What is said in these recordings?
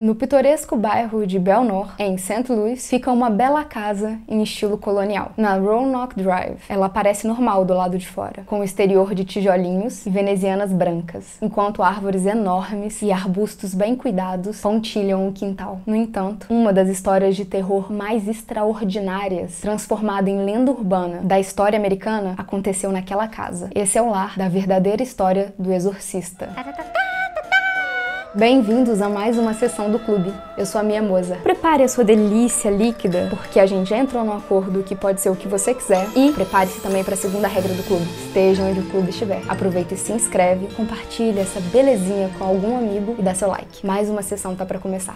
No pitoresco bairro de Belnor, em St. Louis, fica uma bela casa em estilo colonial, na Roanoke Drive. Ela parece normal do lado de fora, com o exterior de tijolinhos e venezianas brancas, enquanto árvores enormes e arbustos bem cuidados pontilham o quintal. No entanto, uma das histórias de terror mais extraordinárias, transformada em lenda urbana da história americana, aconteceu naquela casa. Esse é o lar da verdadeira história do Exorcista. Bem-vindos a mais uma sessão do clube. Eu sou a Mia Moza. Prepare a sua delícia líquida, porque a gente entrou num acordo que pode ser o que você quiser. E prepare-se também para a segunda regra do clube. Esteja onde o clube estiver. Aproveita e se inscreve, compartilha essa belezinha com algum amigo e dá seu like. Mais uma sessão tá para começar.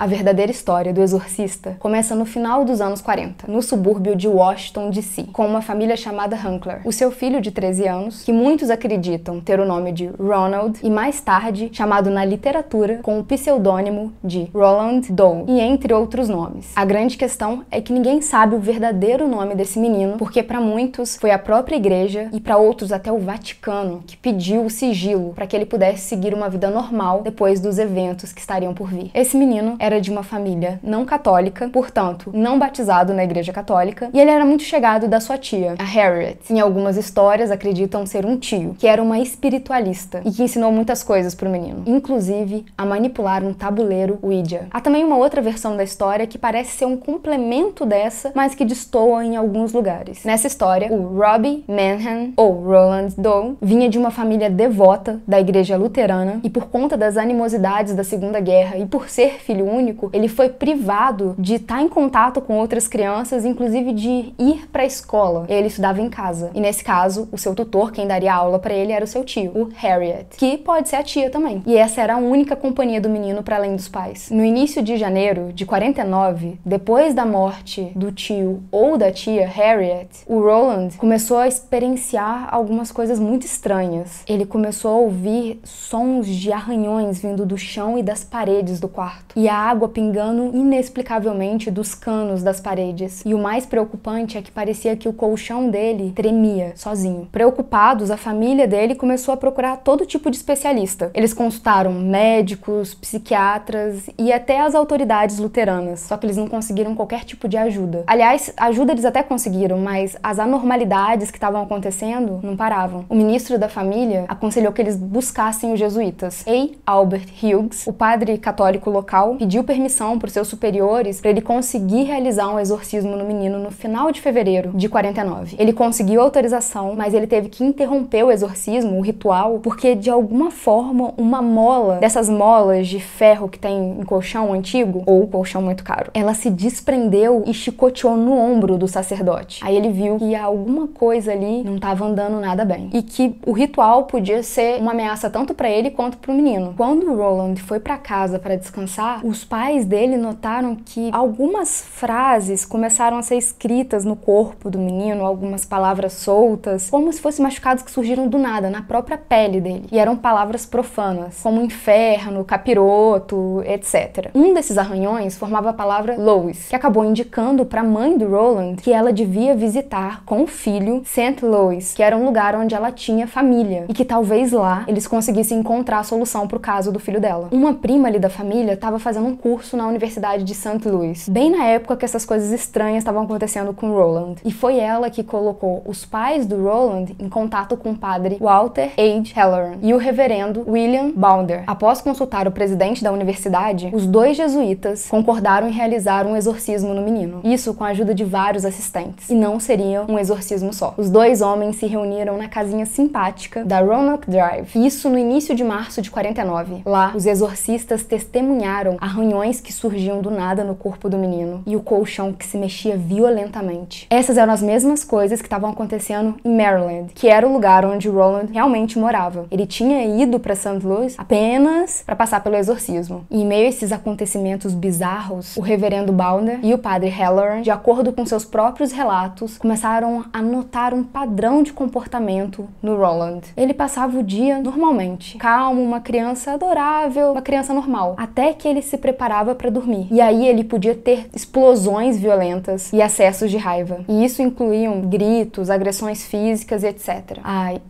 A verdadeira história do Exorcista começa no final dos anos 40, no subúrbio de Washington, D.C., com uma família chamada Hunkler. O seu filho de 13 anos, que muitos acreditam ter o nome de Ronald, e mais tarde chamado na literatura com o pseudônimo de Roland Doe, e entre outros nomes. A grande questão é que ninguém sabe o verdadeiro nome desse menino, porque para muitos foi a própria igreja e para outros até o Vaticano que pediu o sigilo para que ele pudesse seguir uma vida normal depois dos eventos que estariam por vir. Esse menino era de uma família não católica, portanto, não batizado na igreja católica, e ele era muito chegado da sua tia, a Harriet. Em algumas histórias acreditam ser um tio, que era uma espiritualista e que ensinou muitas coisas pro menino, inclusive a manipular um tabuleiro Ouija. Há também uma outra versão da história que parece ser um complemento dessa, mas que destoa em alguns lugares. Nessa história, o Robbie Manhan, ou Roland Doe, vinha de uma família devota da igreja luterana e por conta das animosidades da Segunda Guerra e por ser filho único, ele foi privado de estar em contato com outras crianças, inclusive de ir para a escola. Ele estudava em casa. E nesse caso, o seu tutor, quem daria aula para ele, era o seu tio, o Harriet, que pode ser a tia também. E essa era a única companhia do menino para além dos pais. No início de janeiro de 49, depois da morte do tio ou da tia Harriet, o Roland começou a experienciar algumas coisas muito estranhas. Ele começou a ouvir sons de arranhões vindo do chão e das paredes do quarto. E a água pingando inexplicavelmente dos canos das paredes. E o mais preocupante é que parecia que o colchão dele tremia sozinho. Preocupados, a família dele começou a procurar todo tipo de especialista. Eles consultaram médicos, psiquiatras e até as autoridades luteranas, só que eles não conseguiram qualquer tipo de ajuda. Aliás, ajuda eles até conseguiram, mas as anormalidades que estavam acontecendo não paravam. O ministro da família aconselhou que eles buscassem os jesuítas. A. Albert Hughes, o padre católico local, pediu permissão para os seus superiores para ele conseguir realizar um exorcismo no menino no final de fevereiro de 49. Ele conseguiu autorização, mas ele teve que interromper o exorcismo, o ritual, porque de alguma forma uma mola, dessas molas de ferro que tem em colchão antigo, ou colchão muito caro, ela se desprendeu e chicoteou no ombro do sacerdote. Aí ele viu que alguma coisa ali não estava andando nada bem e que o ritual podia ser uma ameaça tanto para ele quanto para o menino. Quando o Roland foi para casa para descansar, os pais dele notaram que algumas frases começaram a ser escritas no corpo do menino, algumas palavras soltas, como se fossem machucados que surgiram do nada, na própria pele dele. E eram palavras profanas, como inferno, capiroto, etc. Um desses arranhões formava a palavra Louis, que acabou indicando para a mãe do Roland que ela devia visitar com o filho St. Louis, que era um lugar onde ela tinha família, e que talvez lá eles conseguissem encontrar a solução para o caso do filho dela. Uma prima ali da família estava fazendo um curso na Universidade de St. Louis, bem na época que essas coisas estranhas estavam acontecendo com Roland. E foi ela que colocou os pais do Roland em contato com o padre Walter H. Halloran e o reverendo William Bounder. Após consultar o presidente da universidade, os dois jesuítas concordaram em realizar um exorcismo no menino. Isso com a ajuda de vários assistentes. E não seria um exorcismo só. Os dois homens se reuniram na casinha simpática da Roanoke Drive. Isso no início de março de 49. Lá, os exorcistas testemunharam arranhões que surgiam do nada no corpo do menino e o colchão que se mexia violentamente. Essas eram as mesmas coisas que estavam acontecendo em Maryland, que era o lugar onde o Roland realmente morava. Ele tinha ido para St. Louis apenas para passar pelo exorcismo. E em meio a esses acontecimentos bizarros, o reverendo Bounder e o padre Halloran, de acordo com seus próprios relatos, começaram a notar um padrão de comportamento no Roland. Ele passava o dia normalmente, calmo, uma criança adorável, uma criança normal, até que ele se preparava para dormir. E aí ele podia ter explosões violentas e acessos de raiva. E isso incluíam gritos, agressões físicas, etc.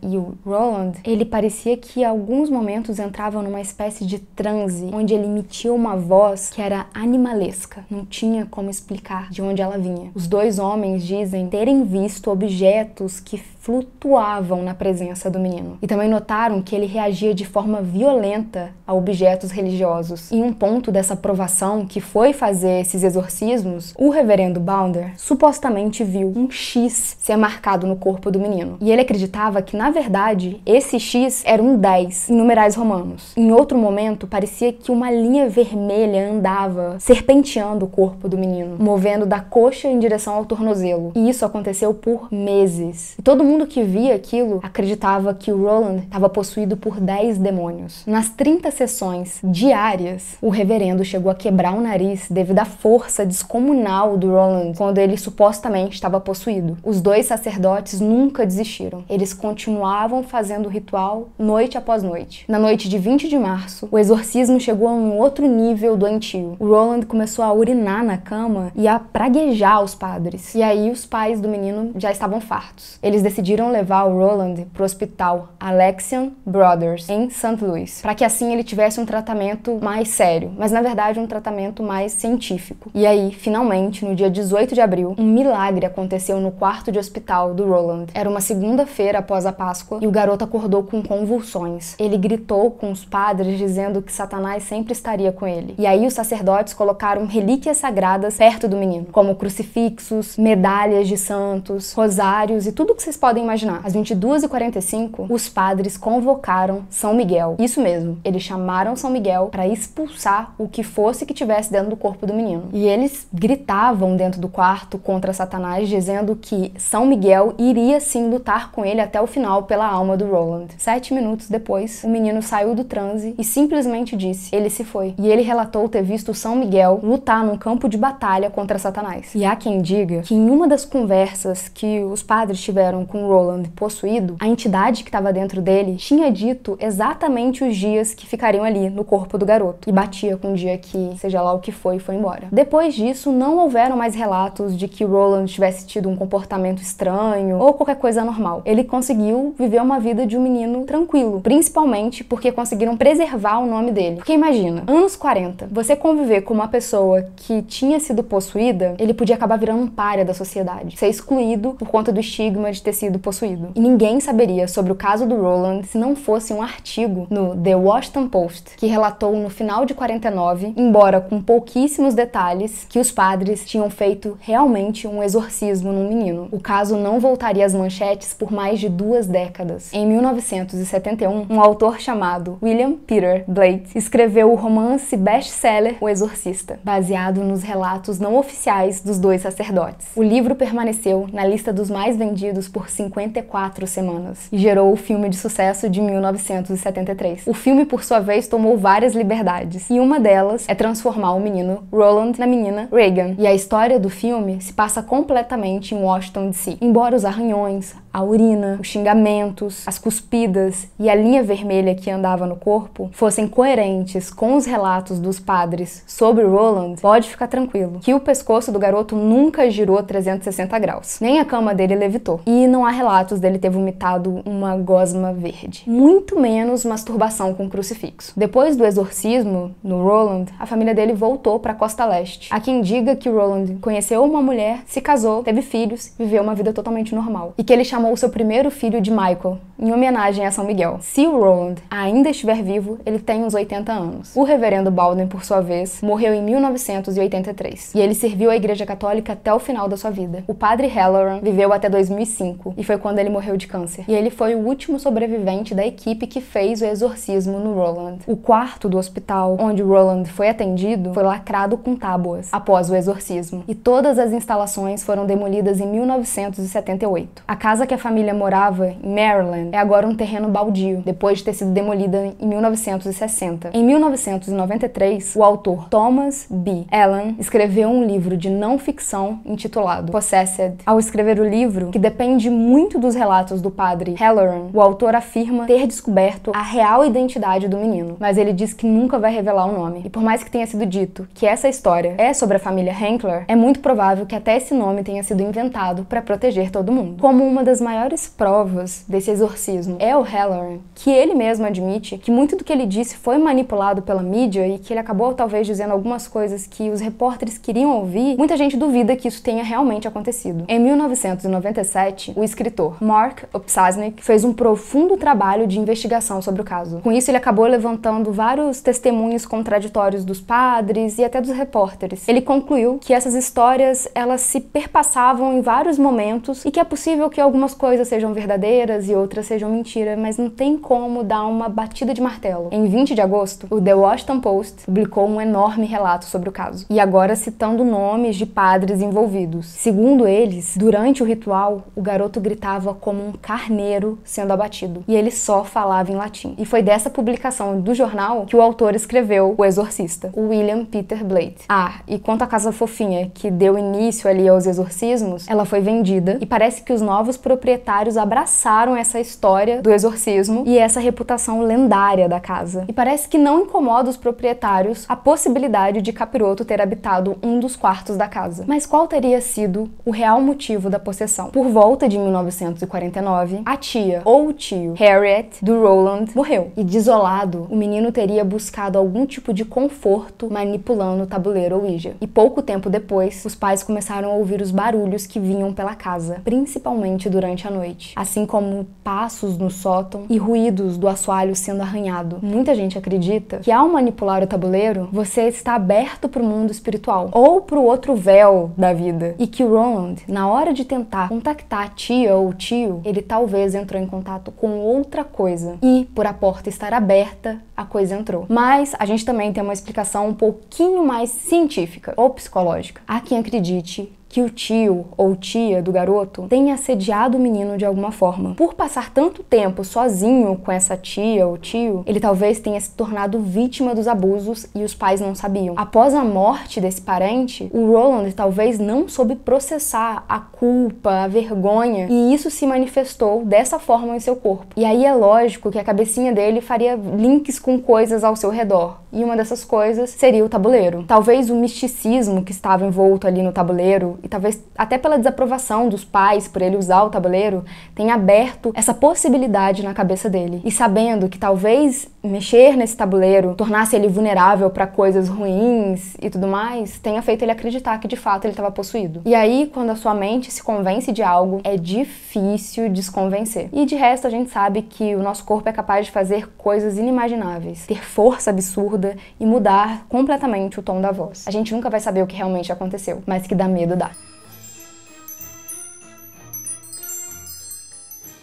E o Roland, ele parecia que em alguns momentos entrava numa espécie de transe, onde ele emitia uma voz que era animalesca. Não tinha como explicar de onde ela vinha. Os dois homens dizem terem visto objetos que flutuavam na presença do menino. E também notaram que ele reagia de forma violenta a objetos religiosos. Em um ponto dessa provação, que foi fazer esses exorcismos, o reverendo Bounder supostamente viu um X ser marcado no corpo do menino. E ele acreditava que, na verdade, esse X era um 10 em numerais romanos. Em outro momento, parecia que uma linha vermelha andava serpenteando o corpo do menino, movendo da coxa em direção ao tornozelo. E isso aconteceu por meses. E todo mundo que via aquilo acreditava que o Roland estava possuído por 10 demônios. Nas 30 sessões diárias, o reverendo chegou a quebrar o nariz devido à força descomunal do Roland quando ele supostamente estava possuído. Os dois sacerdotes nunca desistiram. Eles continuavam fazendo o ritual noite após noite. Na noite de 20 de março, o exorcismo chegou a um outro nível doentio. O Roland começou a urinar na cama e a praguejar os padres. E aí os pais do menino já estavam fartos. Eles decidiram levar o Roland para o hospital Alexian Brothers, em St. Louis, para que assim ele tivesse um tratamento mais sério, mas na verdade um tratamento mais científico. E aí, finalmente, no dia 18 de abril, um milagre aconteceu no quarto de hospital do Roland. Era uma segunda-feira após a Páscoa e o garoto acordou com convulsões. Ele gritou com os padres dizendo que Satanás sempre estaria com ele. E aí os sacerdotes colocaram relíquias sagradas perto do menino, como crucifixos, medalhas de santos, rosários e tudo que vocês podem imaginar. Às 22h45, os padres convocaram São Miguel. Isso mesmo, eles chamaram São Miguel para expulsar o que fosse que tivesse dentro do corpo do menino. E eles gritavam dentro do quarto contra Satanás, dizendo que São Miguel iria sim lutar com ele até o final pela alma do Roland. 7 minutos depois, o menino saiu do transe e simplesmente disse: ele se foi. E ele relatou ter visto São Miguel lutar num campo de batalha contra Satanás. E há quem diga que em uma das conversas que os padres tiveram com Roland possuído, a entidade que estava dentro dele tinha dito exatamente os dias que ficariam ali no corpo do garoto. E batia com o dia que, seja lá o que foi embora. Depois disso, não houveram mais relatos de que Roland tivesse tido um comportamento estranho ou qualquer coisa anormal. Ele conseguiu viver uma vida de um menino tranquilo, principalmente porque conseguiram preservar o nome dele. Porque imagina, anos 40, você conviver com uma pessoa que tinha sido possuída, ele podia acabar virando um pária da sociedade, ser excluído por conta do estigma de ter sido possuído. E ninguém saberia sobre o caso do Roland se não fosse um artigo no The Washington Post, que relatou no final de 49, embora com pouquíssimos detalhes, que os padres tinham feito realmente um exorcismo num menino. O caso não voltaria às manchetes por mais de 2 décadas. Em 1971, um autor chamado William Peter Blatty escreveu o romance best-seller O Exorcista, baseado nos relatos não oficiais dos dois sacerdotes. O livro permaneceu na lista dos mais vendidos por 54 semanas e gerou o filme de sucesso de 1973. O filme, por sua vez, tomou várias liberdades, e uma delas é transformar o menino Roland na menina Regan. E a história do filme se passa completamente em Washington, D.C. Embora os arranhões, a urina, os xingamentos, as cuspidas e a linha vermelha que andava no corpo fossem coerentes com os relatos dos padres sobre Roland, pode ficar tranquilo que o pescoço do garoto nunca girou 360 graus. Nem a cama dele levitou. E não há relatos dele ter vomitado uma gosma verde. Muito menos masturbação com crucifixo. Depois do exorcismo no Roland, a família dele voltou para a Costa Leste. Há quem diga que Roland conheceu uma mulher, se casou, teve filhos, viveu uma vida totalmente normal. E que ele chamou o seu primeiro filho de Michael, em homenagem a São Miguel. Se o Roland ainda estiver vivo, ele tem uns 80 anos. O reverendo Bowden, por sua vez, morreu em 1983. E ele serviu a Igreja Católica até o final da sua vida. O padre Halloran viveu até 2005, e foi quando ele morreu de câncer. E ele foi o último sobrevivente da equipe que fez o exorcismo no Roland. O quarto do hospital onde Roland foi atendido foi lacrado com tábuas após o exorcismo. E todas as instalações foram demolidas em 1978. A casa que a família morava em Maryland é agora um terreno baldio, depois de ter sido demolida em 1960. Em 1993, o autor Thomas B. Allen escreveu um livro de não-ficção intitulado Possessed. Ao escrever o livro, que depende muito dos relatos do padre Halloran, o autor afirma ter descoberto a real identidade do menino, mas ele diz que nunca vai revelar o nome. E por mais que tenha sido dito que essa história é sobre a família Hankler, é muito provável que até esse nome tenha sido inventado para proteger todo mundo. Como uma das maiores provas desse exorcismo é o Halloran, que ele mesmo admite que muito do que ele disse foi manipulado pela mídia e que ele acabou talvez dizendo algumas coisas que os repórteres queriam ouvir, muita gente duvida que isso tenha realmente acontecido. Em 1997, o escritor Mark Opsasnick fez um profundo trabalho de investigação sobre o caso. Com isso, ele acabou levantando vários testemunhos contraditórios dos padres e até dos repórteres. Ele concluiu que essas histórias, elas se perpassavam em vários momentos e que é possível que algumas coisas sejam verdadeiras e outras sejam mentira, mas não tem como dar uma batida de martelo. Em 20 de agosto, o The Washington Post publicou um enorme relato sobre o caso, e agora citando nomes de padres envolvidos. Segundo eles, durante o ritual, o garoto gritava como um carneiro sendo abatido, e ele só falava em latim. E foi dessa publicação do jornal que o autor escreveu O Exorcista, o William Peter Blatty. E quanto à casa fofinha que deu início ali aos exorcismos, ela foi vendida e parece que os novos proprietários abraçaram essa história do exorcismo e essa reputação lendária da casa. E parece que não incomoda os proprietários a possibilidade de Capiroto ter habitado um dos quartos da casa. Mas qual teria sido o real motivo da possessão? Por volta de 1949, a tia ou o tio Harriet do Roland morreu. E desolado, o menino teria buscado algum tipo de conforto manipulando o tabuleiro Ouija. E pouco tempo depois, os pais começaram a ouvir os barulhos que vinham pela casa, principalmente durante a noite, assim como passos no sótão e ruídos do assoalho sendo arranhado. Muita gente acredita que ao manipular o tabuleiro, você está aberto para o mundo espiritual ou para o outro véu da vida, e que o Roland, na hora de tentar contactar a tia ou o tio, ele talvez entrou em contato com outra coisa e, por a porta estar aberta, a coisa entrou. Mas a gente também tem uma explicação um pouquinho mais científica ou psicológica. Há quem acredite que o tio ou tia do garoto tenha assediado o menino de alguma forma. Por passar tanto tempo sozinho com essa tia ou tio, ele talvez tenha se tornado vítima dos abusos e os pais não sabiam. Após a morte desse parente, o Roland talvez não soube processar a culpa, a vergonha, e isso se manifestou dessa forma em seu corpo. E aí é lógico que a cabecinha dele faria links com coisas ao seu redor. E uma dessas coisas seria o tabuleiro. Talvez o misticismo que estava envolto ali no tabuleiro, e talvez até pela desaprovação dos pais por ele usar o tabuleiro, tenha aberto essa possibilidade na cabeça dele. E sabendo que talvez mexer nesse tabuleiro tornasse ele vulnerável para coisas ruins e tudo mais, tenha feito ele acreditar que de fato ele estava possuído. E aí, quando a sua mente se convence de algo, é difícil desconvencer. E de resto, a gente sabe que o nosso corpo é capaz de fazer coisas inimagináveis, ter força absurda e mudar completamente o tom da voz. A gente nunca vai saber o que realmente aconteceu, mas que dá medo dá.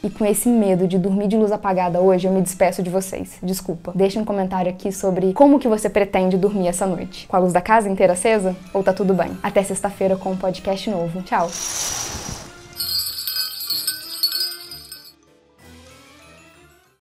E com esse medo de dormir de luz apagada hoje, eu me despeço de vocês. Desculpa. Deixe um comentário aqui sobre como que você pretende dormir essa noite. Com a luz da casa inteira acesa? Ou tá tudo bem? Até sexta-feira com um podcast novo. Tchau!